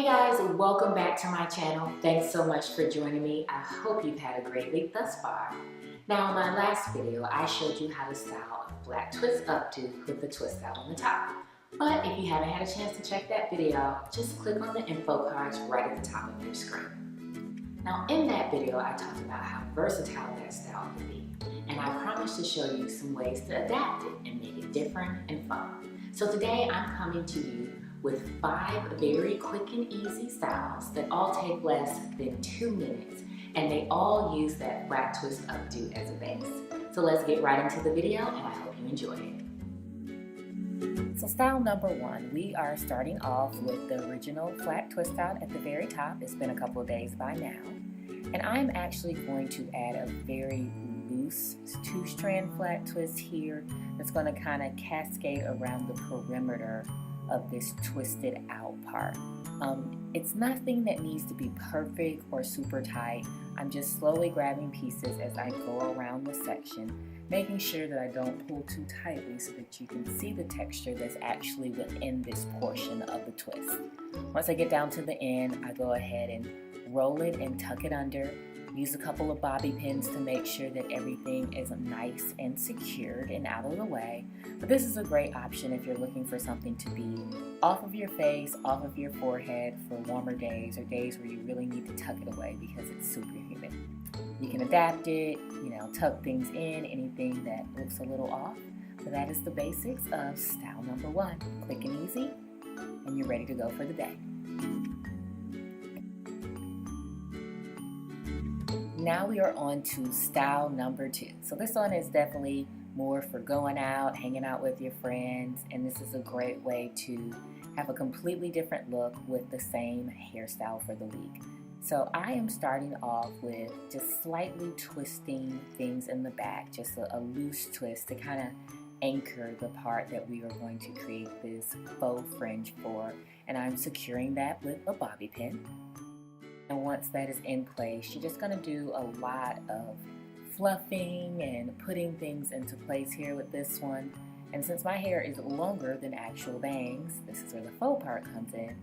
Hey guys, welcome back to my channel. Thanks so much for joining me. I hope you've had a great week thus far. Now in my last video, I showed you how to style a flat twist updo with the twist out on the top. But if you haven't had a chance to check that video out, just click on the info cards right at the top of your screen. Now in that video, I talked about how versatile that style can be. And I promised to show you some ways to adapt it and make it different and fun. So today I'm coming to you with 5 very quick and easy styles that all take less than 2 minutes, and they all use that flat twist updo as a base. So let's get right into the video, and I hope you enjoy it. So style number 1, we are starting off with the original flat twist out at the very top. It's been a couple of days by now, and I'm actually going to add a very loose 2-strand flat twist here that's going to kind of cascade around the perimeter of this twisted out part. It's nothing that needs to be perfect or super tight. I'm just slowly grabbing pieces as I go around the section, making sure that I don't pull too tightly so that you can see the texture that's actually within this portion of the twist. Once I get down to the end, I go ahead and roll it and tuck it under. Use a couple of bobby pins to make sure that everything is nice and secured and out of the way. But this is a great option if you're looking for something to be off of your face, off of your forehead for warmer days or days where you really need to tuck it away because it's super humid. You can adapt it, tuck things in, anything that looks a little off. But that is the basics of style number 1. Quick and easy, and you're ready to go for the day. Now we are on to style number 2. So this one is definitely more for going out, hanging out with your friends, and this is a great way to have a completely different look with the same hairstyle for the week. So I am starting off with just slightly twisting things in the back, just a loose twist to kind of anchor the part that we are going to create this faux fringe for, and I'm securing that with a bobby pin. And once that is in place, you're just going to do a lot of fluffing and putting things into place here with this one. And since my hair is longer than actual bangs, this is where the faux part comes in,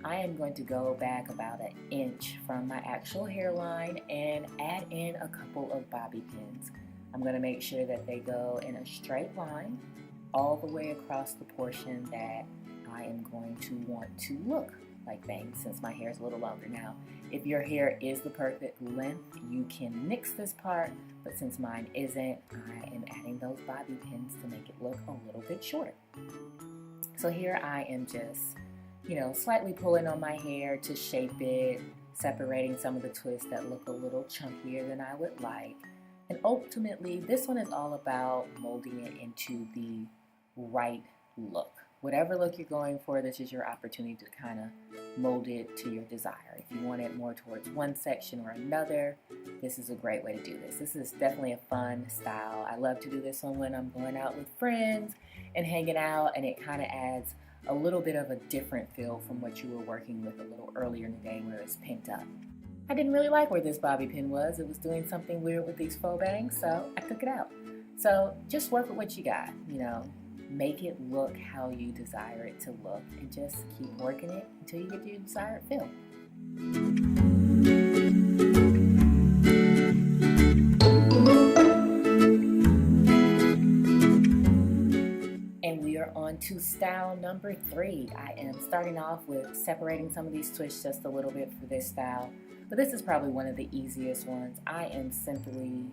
I am going to go back about 1 inch from my actual hairline and add in a couple of bobby pins. I'm going to make sure that they go in a straight line all the way across the portion that I am going to want to look like bangs since my hair is a little longer. Now, if your hair is the perfect length, you can nix this part, but since mine isn't, I am adding those bobby pins to make it look a little bit shorter. So here I am just, slightly pulling on my hair to shape it, separating some of the twists that look a little chunkier than I would like. And ultimately, this one is all about molding it into the right look. Whatever look you're going for, this is your opportunity to kind of mold it to your desire. If you want it more towards one section or another, this is a great way to do this. This is definitely a fun style. I love to do this one when I'm going out with friends and hanging out, and it kind of adds a little bit of a different feel from what you were working with a little earlier in the day where it's pinked up. I didn't really like where this bobby pin was. It was doing something weird with these faux bangs, so I took it out. So just work with what you got, Make it look how you desire it to look, and just keep working it until you get your desired feel. And we are on to style number 3. I am starting off with separating some of these twists just a little bit for this style, but this is probably one of the easiest ones. I am simply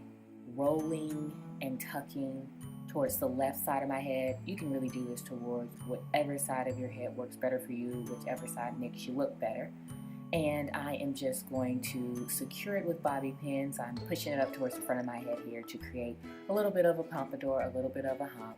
rolling and tucking towards the left side of my head. You can really do this towards whatever side of your head works better for you, whichever side makes you look better. And I am just going to secure it with bobby pins. I'm pushing it up towards the front of my head here to create a little bit of a pompadour, a little bit of a hump.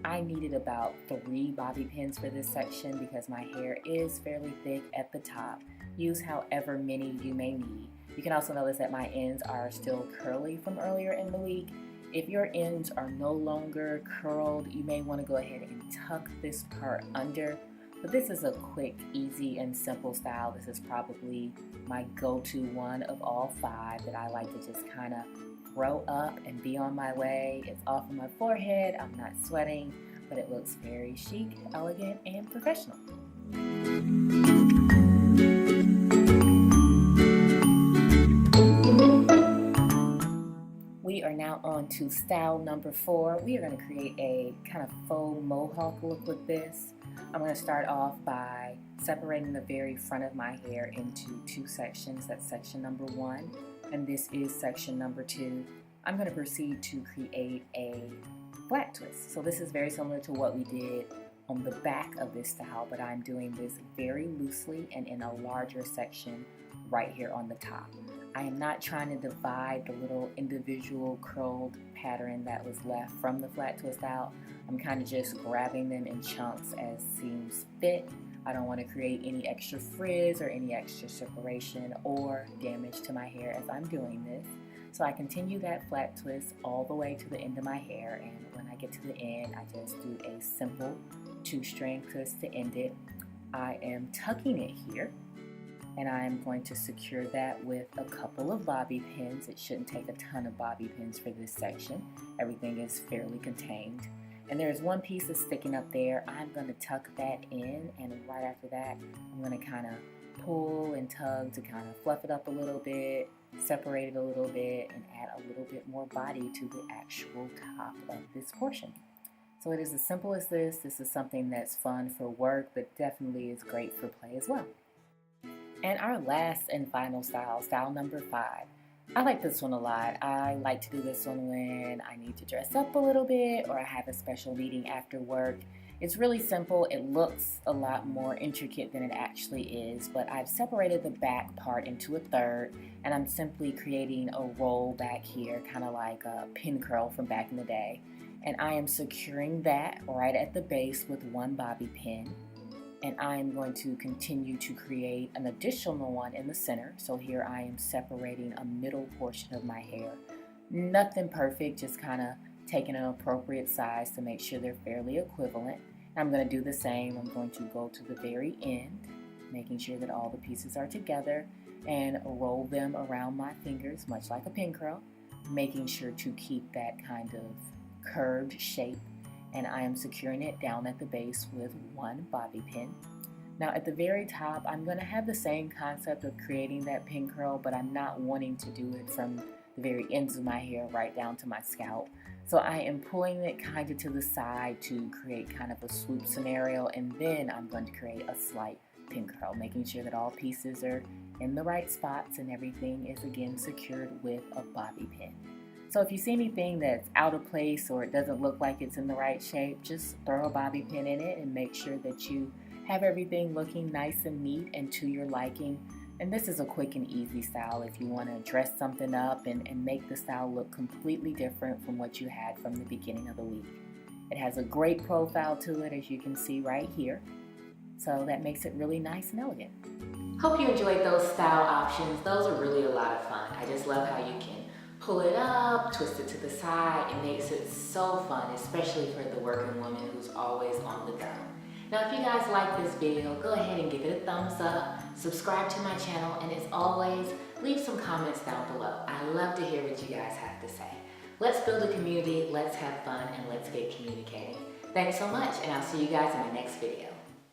I needed about 3 bobby pins for this section because my hair is fairly thick at the top. Use however many you may need. You can also notice that my ends are still curly from earlier in the week. If your ends are no longer curled, you may want to go ahead and tuck this part under. But this is a quick, easy, and simple style. This is probably my go-to one of all 5 that I like to just kind of throw up and be on my way. It's off of my forehead, I'm not sweating, but it looks very chic, elegant, and professional. on to style number 4. We are going to create a kind of faux mohawk look with this. I'm going to start off by separating the very front of my hair into 2 sections. That's section number 1, and this is section number 2. I'm going to proceed to create a flat twist. So this is very similar to what we did on the back of this style, but I'm doing this very loosely and in a larger section right here on the top. I am not trying to divide the little individual curled pattern that was left from the flat twist out. I'm kind of just grabbing them in chunks as seems fit. I don't want to create any extra frizz or any extra separation or damage to my hair as I'm doing this. So I continue that flat twist all the way to the end of my hair, and when I get to the end, I just do a simple 2-string twist to end it. I am tucking it here, and I am going to secure that with a couple of bobby pins. It shouldn't take a ton of bobby pins for this section. Everything is fairly contained. And there's one piece that's sticking up there. I'm going to tuck that in, and right after that, I'm going to kind of pull and tug to kind of fluff it up a little bit, separate it a little bit, and add a little bit more body to the actual top of this portion. So it is as simple as this. This is something that's fun for work, but definitely is great for play as well. And our last and final style, style number 5. I like this one a lot. I like to do this one when I need to dress up a little bit or I have a special meeting after work. It's really simple. It looks a lot more intricate than it actually is, but I've separated the back part into a third, and I'm simply creating a roll back here, kind of like a pin curl from back in the day. And I am securing that right at the base with 1 bobby pin. And I am going to continue to create an additional one in the center. So here I am separating a middle portion of my hair. Nothing perfect, just kind of taking an appropriate size to make sure they're fairly equivalent. I'm going to do the same. I'm going to go to the very end, making sure that all the pieces are together, and roll them around my fingers, much like a pin curl, making sure to keep that kind of curved shape. And I am securing it down at the base with 1 bobby pin. Now at the very top, I'm going to have the same concept of creating that pin curl, but I'm not wanting to do it from the very ends of my hair right down to my scalp. So I am pulling it kind of to the side to create kind of a swoop scenario, and then I'm going to create a slight pin curl, making sure that all pieces are in the right spots and everything is again secured with a bobby pin. So if you see anything that's out of place or it doesn't look like it's in the right shape, just throw a bobby pin in it and make sure that you have everything looking nice and neat and to your liking. And this is a quick and easy style if you want to dress something up and make the style look completely different from what you had from the beginning of the week. It has a great profile to it, as you can see right here. So that makes it really nice and elegant. Hope you enjoyed those style options. Those are really a lot of fun. I just love how you can pull it up, twist it to the side. It makes it so fun, especially for the working woman who's always on the go. Now, if you guys like this video, go ahead and give it a thumbs up, subscribe to my channel, and as always, leave some comments down below. I love to hear what you guys have to say. Let's build a community, let's have fun, and let's get communicating. Thanks so much, and I'll see you guys in my next video.